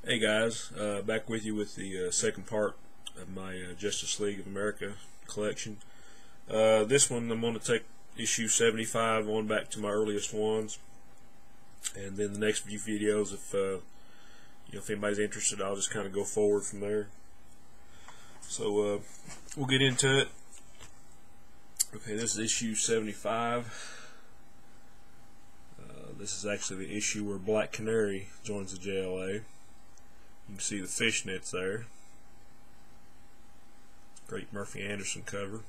Hey guys, back with you with the second part of my Justice League of America collection. This one I'm going to take issue 75 on back to my earliest ones, and then the next few videos, if anybody's interested, I'll just kind of go forward from there. So we'll get into it. Okay, this is issue 75. This is actually the issue where Black Canary joins the JLA. You can see the fishnets there. Great Murphy Anderson cover.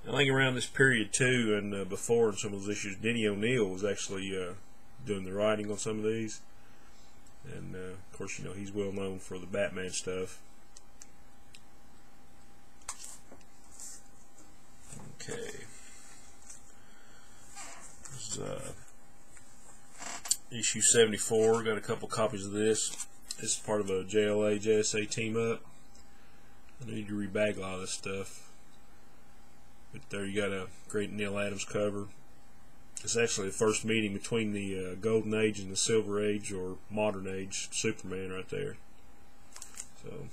I think around this period too, and before in some of those issues, Denny O'Neil was actually doing the writing on some of these. And of course, you know, he's well known for the Batman stuff. Okay. This is issue 74. Got a couple copies of this. This is part of a JLA JSA team up. I need to rebag a lot of this stuff. But there you got a great Neal Adams cover. It's actually the first meeting between the Golden Age and the Silver Age, or Modern Age Superman right there. So,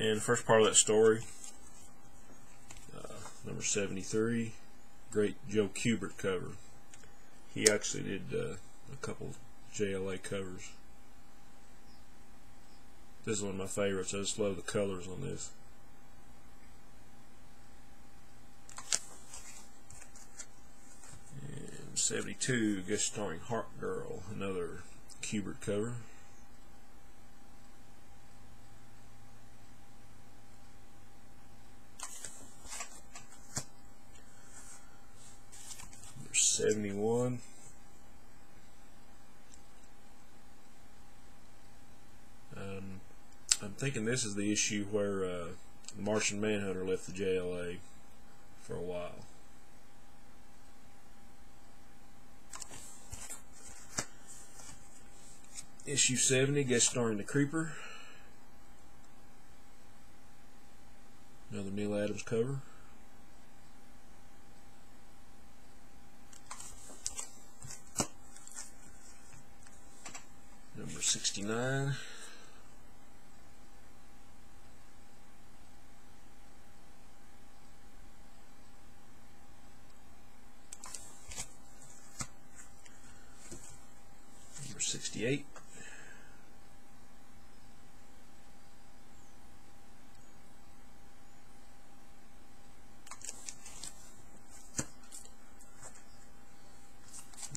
and the first part of that story, number 73, great Joe Kubert cover. He actually did a couple JLA covers. This is one of my favorites. I just love the colors on this. And 72, guest starring Hawkgirl, another Kubert cover. Number 71. I'm thinking this is the issue where the Martian Manhunter left the JLA for a while. Issue 70, guest starring the Creeper. Another Neal Adams cover. Number 69. Number 68.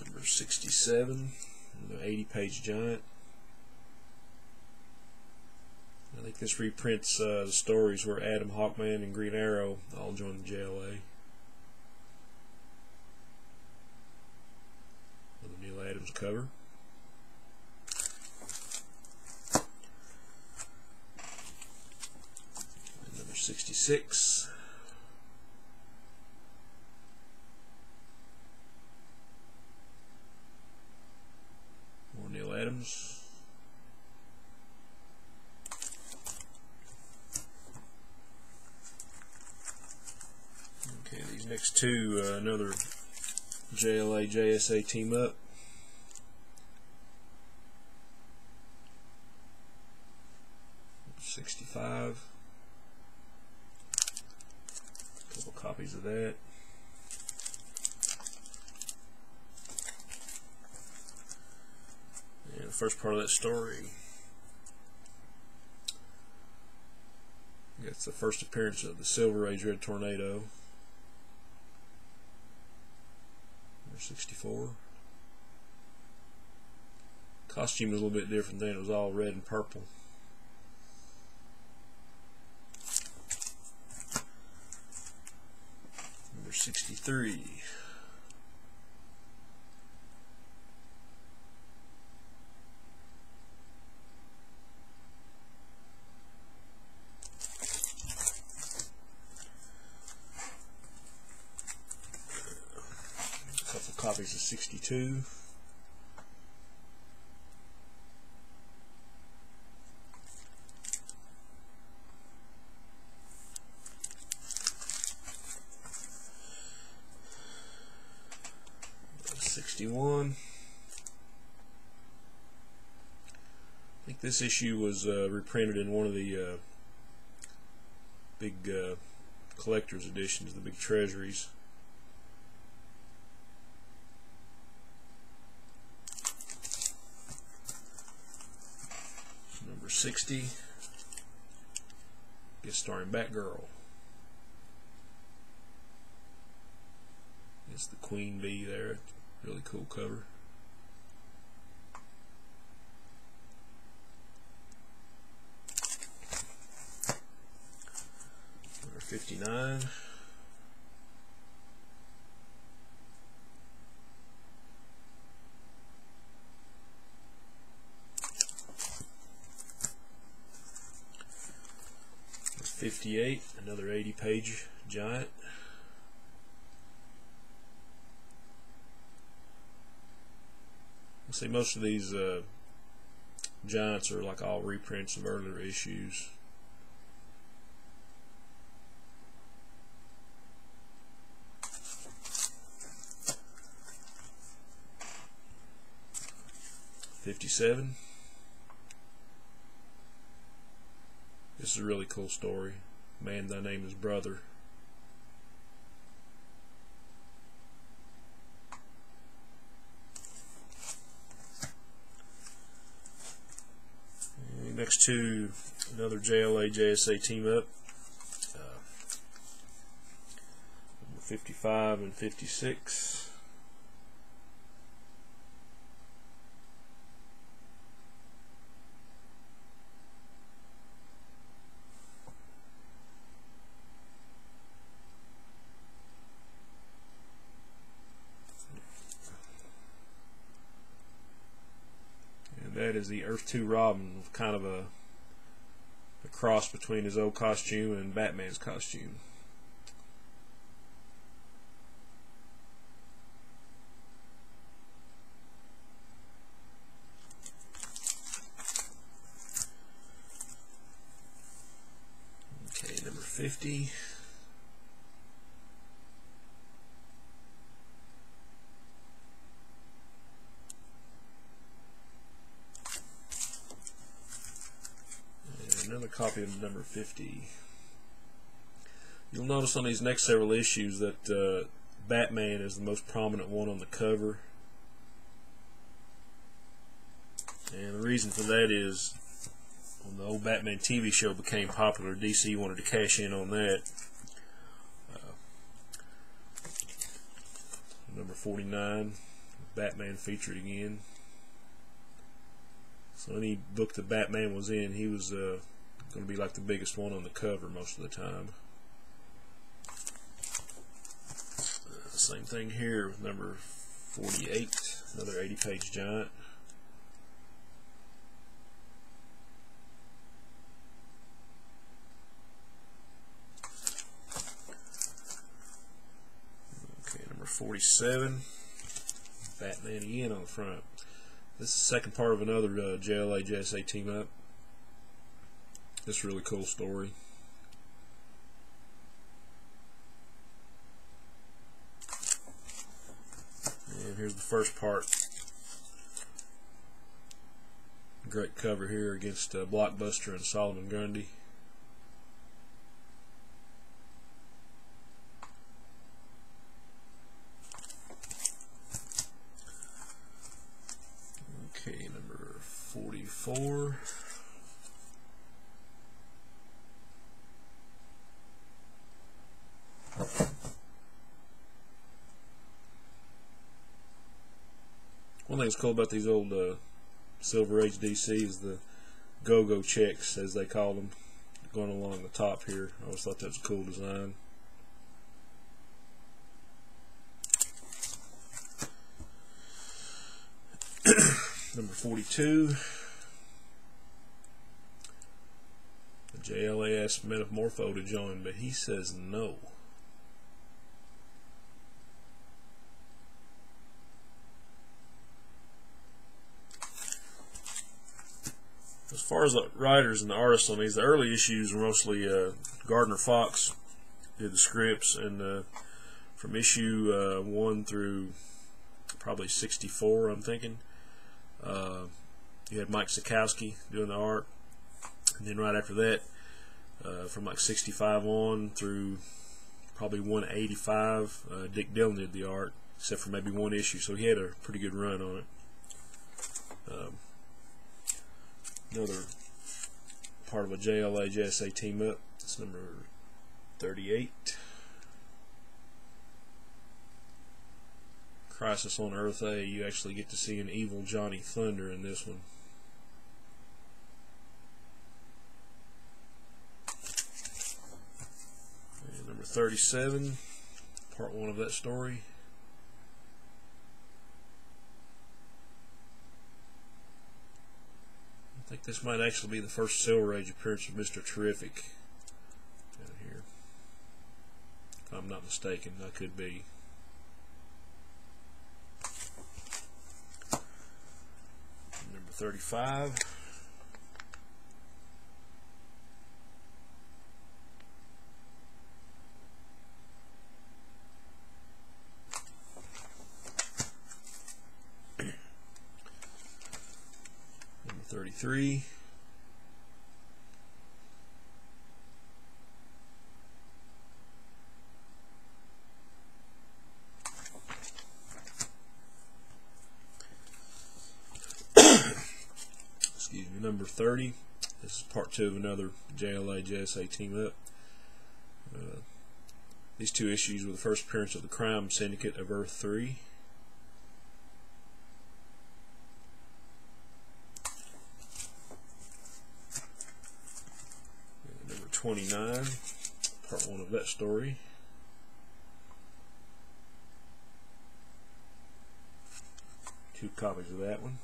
Number 67, the 80-page giant. I think this reprints the stories where Adam, Hawkman, and Green Arrow all joined the JLA. Another Neal Adams cover. And number 66. More Neal Adams. Okay, these next two, another JLA JSA team up. '65. A couple copies of that. And the first part of that story, it's the first appearance of the Silver Age Red Tornado. Number 64. Costume was a little bit different then. It was all red and purple. Number 63. A couple copies of 62. 61. I think this issue was reprinted in one of the big collector's editions, the big treasuries. Number 60, guest starring Batgirl. It's the Queen Bee there. Really cool cover. Number 59. That's 58. Another 80-page giant. See, most of these giants are like all reprints of earlier issues. '57. This is a really cool story. Man, thy name is Brother. Next to another JLA JSA team up, number 55 and 56. That is the Earth 2 Robin, with kind of a cross between his old costume and Batman's costume. Okay, number 50. Another copy of number 50. You'll notice on these next several issues that Batman is the most prominent one on the cover. And the reason for that is when the old Batman TV show became popular, DC wanted to cash in on that. Number 49, Batman featured again. So any book that Batman was in, he was going to be like the biggest one on the cover most of the time. Same thing here with number 48, another 80-page giant. Okay, number 47, Batman again on the front. This is the second part of another JLA JSA team up. This is a really cool story. And here's the first part. Great cover here against Blockbuster and Solomon Grundy. Okay, number 44. One thing that's cool about these old Silver Age DC is the go-go checks, as they call them, going along the top here. I always thought that was a cool design. Number 42. The JLA asked Metamorpho to join, but he says no. As far as the writers and the artists on these, the early issues were mostly Gardner Fox did the scripts, and from issue 1 through probably 64, I'm thinking. You had Mike Sekowsky doing the art, and then right after that, from like 65 on through probably 185, Dick Dillon did the art, except for maybe one issue, so he had a pretty good run on it. Another part of a JLA JSA team up. It's number 38. Crisis on Earth A. You actually get to see an evil Johnny Thunder in this one. And number 37, part 1 of that story. I think this might actually be the first Silver Age appearance of Mr. Terrific down here. If I'm not mistaken, I could be. Number 35. Number 33. Excuse me, number 30. This is part 2 of another JLA JSA team up. These 2 issues were the first appearance of the Crime Syndicate of Earth 3. Number 29, part 1 of that story. Two copies of that one.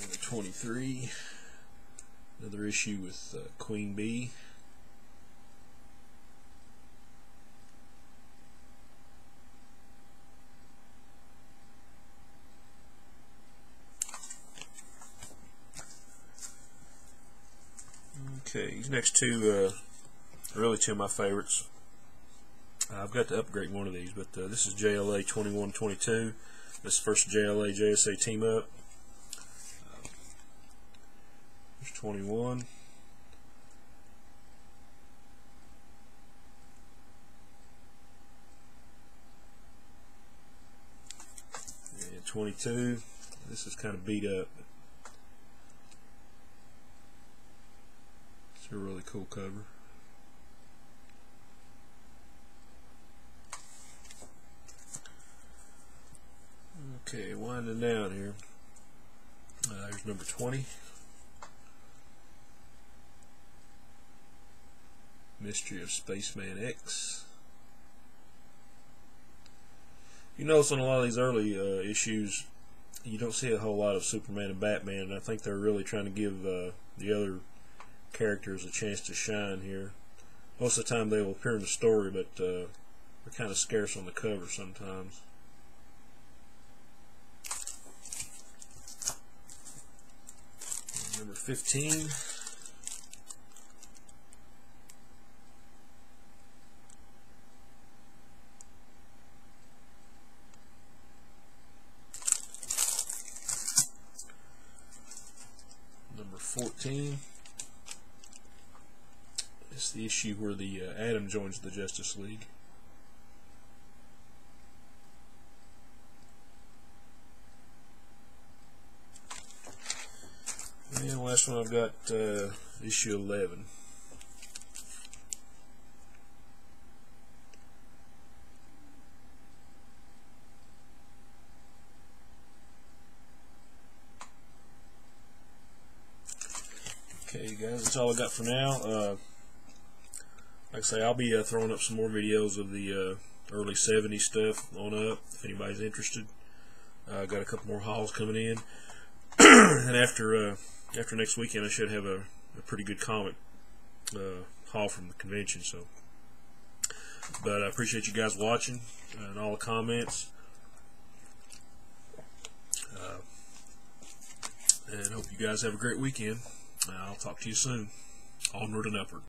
Number 23, another issue with Queen Bee. Okay, these next 2 are really 2 of my favorites. I've got to upgrade one of these, but this is JLA 2122. This is the first JLA JSA team up. There's 21. And 22. This is kind of beat up. It's a really cool cover. Okay, winding down here. There's number 20. Mystery of Spaceman X. You notice on a lot of these early issues, you don't see a whole lot of Superman and Batman, and I think they're really trying to give the other characters a chance to shine here. Most of the time they will appear in the story, but they're kind of scarce on the cover sometimes. Number 15. Number 14. It's the issue where the Atom joins the Justice League. And the last one I've got issue 11. Okay, guys, that's all I got for now. Like I say, I'll be throwing up some more videos of the early 70s stuff on up if anybody's interested. Got a couple more hauls coming in, and after next weekend, I should have a pretty good comic haul from the convention. So, but I appreciate you guys watching and all the comments. You guys have a great weekend. I'll talk to you soon. Onward and upward.